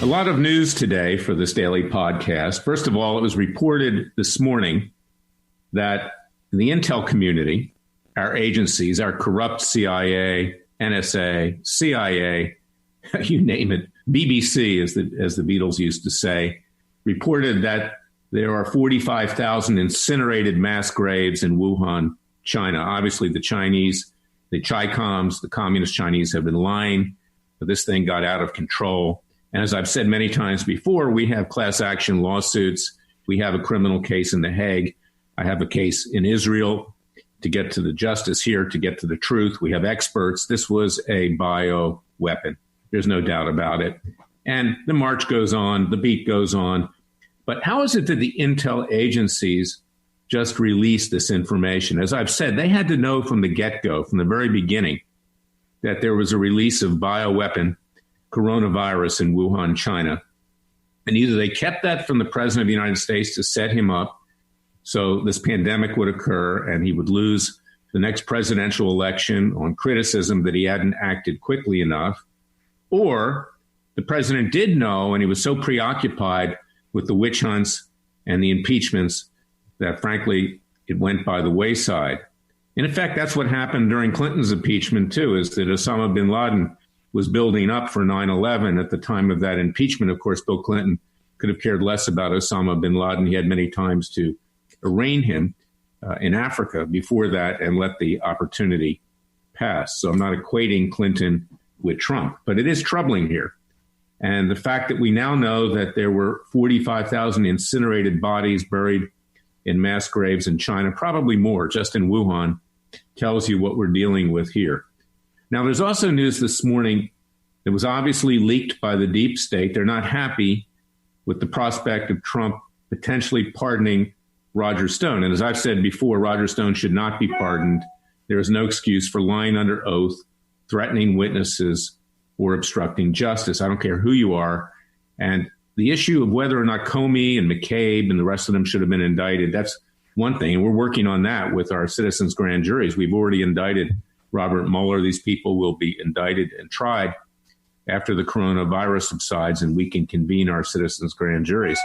A lot of news today for this daily podcast. First of all, it was reported this morning that the intel community, our agencies, our corrupt CIA, NSA, CIA, you name it, BBC, as the Beatles used to say, reported that there are 45,000 incinerated mass graves in Wuhan, China. Obviously, the Chinese, the Chicoms, the communist Chinese have been lying, but this thing got out of control. And as I've said many times before, we have class action lawsuits. We have a criminal case in The Hague. I have a case in Israel to get to the justice here, to get to the truth. We have experts. This was a bio weapon. There's no doubt about it. And the march goes on, the beat goes on. But how is it that the intel agencies just released this information? As I've said, they had to know from the get-go, from the very beginning, that there was a release of bioweapon coronavirus in Wuhan, China. And either they kept that from the president of the United States to set him up so this pandemic would occur and he would lose the next presidential election on criticism that he hadn't acted quickly enough, or the president did know and he was so preoccupied with the witch hunts and the impeachments that, frankly, it went by the wayside. In effect, that's what happened during Clinton's impeachment, too, is that Osama bin Laden was building up for 9/11 at the time of that impeachment. Of course, Bill Clinton could have cared less about Osama bin Laden. He had many times to arraign him in Africa before that and let the opportunity pass. So I'm not equating Clinton with Trump, but it is troubling here. And the fact that we now know that there were 45,000 incinerated bodies buried in mass graves in China, probably more just in Wuhan, tells you what we're dealing with here. Now, there's also news this morning that was obviously leaked by the deep state. They're not happy with the prospect of Trump potentially pardoning Roger Stone. And as I've said before, Roger Stone should not be pardoned. There is no excuse for lying under oath, threatening witnesses, or obstructing justice. I don't care who you are. And the issue of whether or not Comey and McCabe and the rest of them should have been indicted, that's one thing. And we're working on that with our citizens' grand juries. We've already indicted Robert Mueller. These people will be indicted and tried after the coronavirus subsides and we can convene our citizens' grand juries.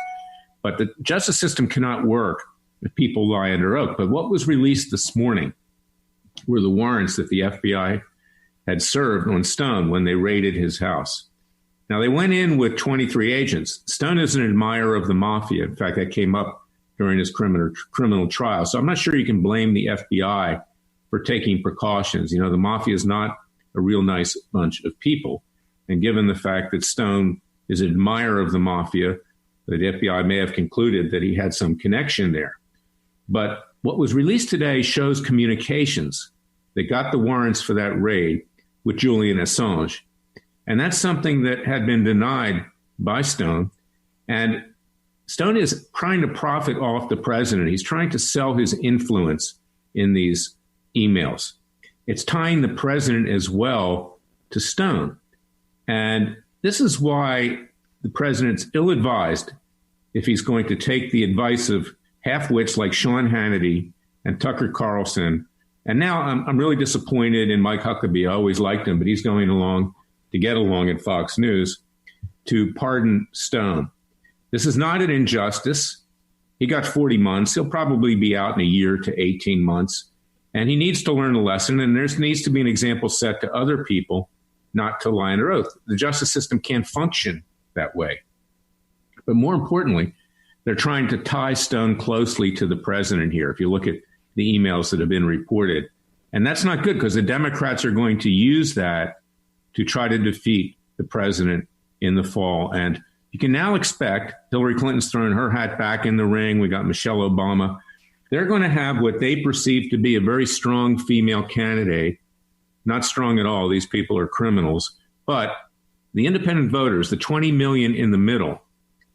But the justice system cannot work if people lie under oath. But what was released this morning were the warrants that the FBI had served on Stone when they raided his house. Now, they went in with 23 agents. Stone is an admirer of the mafia. In fact, that came up during his criminal trial. So I'm not sure you can blame the FBI for taking precautions. You know, the mafia is not a real nice bunch of people. And given the fact that Stone is an admirer of the mafia, the FBI may have concluded that he had some connection there. But what was released today shows communications. They got the warrants for that raid with Julian Assange. And that's something that had been denied by Stone. And Stone is trying to profit off the president. He's trying to sell his influence in these emails. It's tying the president as well to Stone. And this is why the president's ill-advised if he's going to take the advice of half-wits like Sean Hannity and Tucker Carlson. And now I'm really disappointed in Mike Huckabee. I always liked him, but he's going along to get along at Fox News to pardon Stone. This is not an injustice. He got 40 months. He'll probably be out in a year to 18 months. And he needs to learn a lesson. And there needs to be an example set to other people not to lie under oath. The justice system can't function that way. But more importantly, they're trying to tie Stone closely to the president here. If you look at the emails that have been reported. And that's not good because the Democrats are going to use that to try to defeat the president in the fall. And you can now expect Hillary Clinton's throwing her hat back in the ring. We got Michelle Obama. They're going to have what they perceive to be a very strong female candidate. Not strong at all. These people are criminals. But the independent voters, the 20 million in the middle,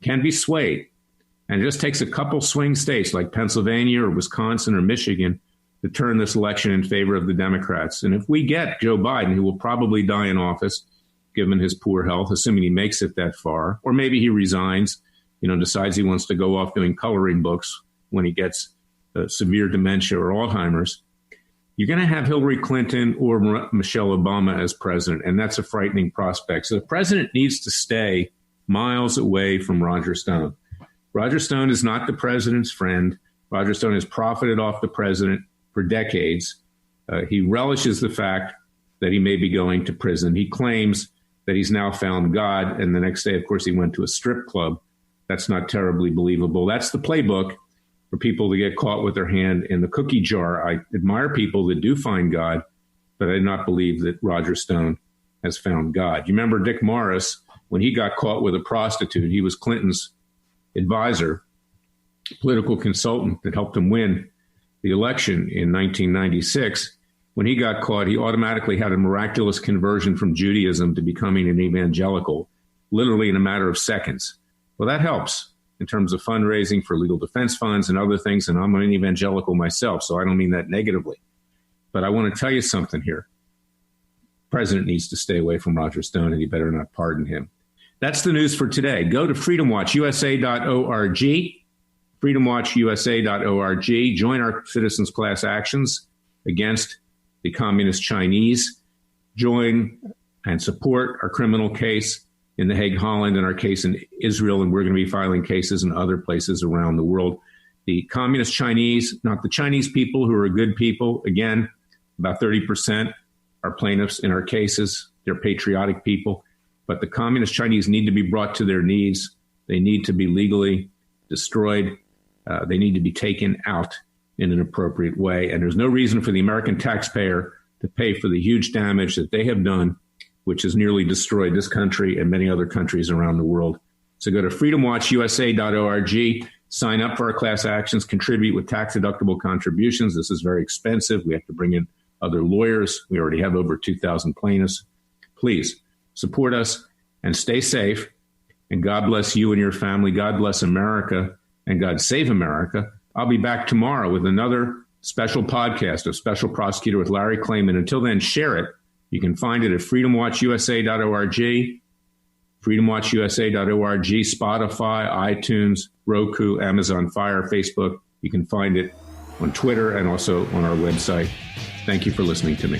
can be swayed. And it just takes a couple swing states like Pennsylvania or Wisconsin or Michigan to turn this election in favor of the Democrats. And if we get Joe Biden, who will probably die in office, given his poor health, assuming he makes it that far, or maybe he resigns, decides he wants to go off doing coloring books when he gets severe dementia or Alzheimer's, you're going to have Hillary Clinton or Michelle Obama as president. And that's a frightening prospect. So the president needs to stay miles away from Roger Stone. Roger Stone is not the president's friend. Roger Stone has profited off the president for decades. He relishes the fact that he may be going to prison. He claims that he's now found God, and the next day, of course, he went to a strip club. That's not terribly believable. That's the playbook for people to get caught with their hand in the cookie jar. I admire people that do find God, but I do not believe that Roger Stone has found God. You remember Dick Morris, when he got caught with a prostitute, he was Clinton's advisor, political consultant that helped him win the election in 1996. When he got caught, he automatically had a miraculous conversion from Judaism to becoming an evangelical, literally in a matter of seconds. Well, that helps in terms of fundraising for legal defense funds and other things, and I'm an evangelical myself, so I don't mean that negatively. But I want to tell you something here. The president needs to stay away from Roger Stone, and he better not pardon him. That's the news for today. Go to freedomwatchusa.org, freedomwatchusa.org. Join our citizens' class actions against the communist Chinese. Join and support our criminal case in The Hague, Holland, and our case in Israel, and we're going to be filing cases in other places around the world. The communist Chinese, not the Chinese people who are good people, again, about 30% are plaintiffs in our cases. They're patriotic people. But the communist Chinese need to be brought to their knees. They need to be legally destroyed. They need to be taken out in an appropriate way. And there's no reason for the American taxpayer to pay for the huge damage that they have done, which has nearly destroyed this country and many other countries around the world. So go to freedomwatchusa.org, sign up for our class actions, contribute with tax-deductible contributions. This is very expensive. We have to bring in other lawyers. We already have over 2,000 plaintiffs. Please support us and stay safe. And God bless you and your family. God bless America, and God save America. I'll be back tomorrow with another special podcast of Special Prosecutor with Larry Klayman. Until then, share it. You can find it at freedomwatchusa.org, freedomwatchusa.org, Spotify, iTunes, Roku, Amazon Fire, Facebook. You can find it on Twitter and also on our website. Thank you for listening to me.